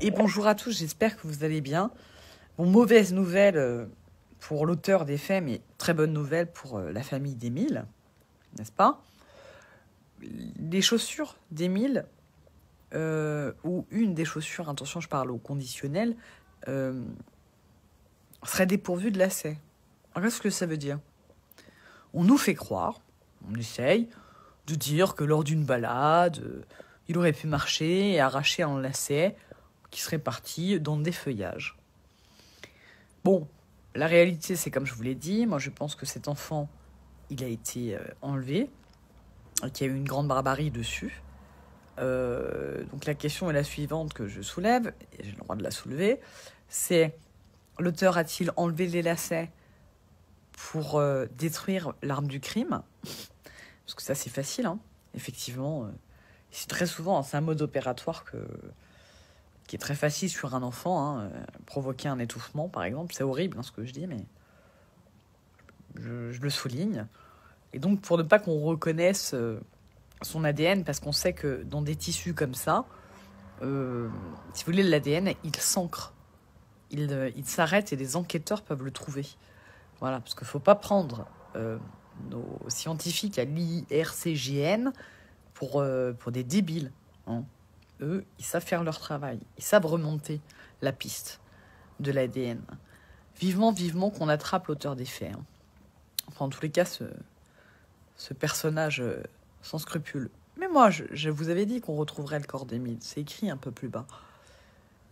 Et bonjour à tous, j'espère que vous allez bien. Bon, mauvaise nouvelle pour l'auteur des faits, mais très bonne nouvelle pour la famille d'Émile, n'est-ce pas? Les chaussures d'Émile, ou une des chaussures, attention je parle au conditionnel, serait dépourvue de lacets. Alors qu'est-ce que ça veut dire? On nous fait croire, on essaye de dire que lors d'une balade, il aurait pu marcher et arracher un lacet qui serait parti dans des feuillages. Bon, la réalité, c'est comme je vous l'ai dit. Moi, je pense que cet enfant, il a été enlevé, qu'il y a eu une grande barbarie dessus. Donc la question est la suivante que je soulève, et j'ai le droit de la soulever, c'est l'auteur a-t-il enlevé les lacets pour détruire l'arme du crime? Parce que ça, c'est facile, hein. Effectivement. C'est très souvent, c'est un mode opératoire qui est très facile sur un enfant, hein. Provoquer un étouffement, par exemple. C'est horrible, hein, ce que je dis, mais je le souligne. Et donc, pour ne pas qu'on reconnaisse son ADN, parce qu'on sait que dans des tissus comme ça, si vous voulez, l'ADN, il s'ancre. Il s'arrête et les enquêteurs peuvent le trouver. Voilà, parce qu'il ne faut pas prendre nos scientifiques à l'IRCGN pour des débiles, hein. Eux, ils savent faire leur travail. Ils savent remonter la piste de l'ADN. Vivement qu'on attrape l'auteur des faits, hein. Enfin, en tous les cas, ce personnage sans scrupules. Mais moi, je vous avais dit qu'on retrouverait le corps d'Émile. C'est écrit un peu plus bas.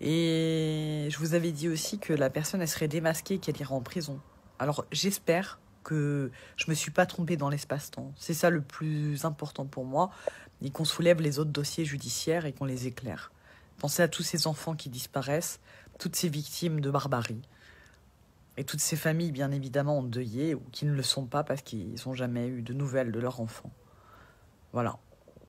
Et je vous avais dit aussi que la personne, elle serait démasquée, qu'elle irait en prison. Alors, j'espère que je me suis pas trompée dans l'espace-temps. C'est ça le plus important pour moi. Et qu'on soulève les autres dossiers judiciaires et qu'on les éclaire. Pensez à tous ces enfants qui disparaissent, toutes ces victimes de barbarie. Et toutes ces familles, bien évidemment, endeuillées ou qui ne le sont pas parce qu'ils n'ont jamais eu de nouvelles de leur enfant. Voilà.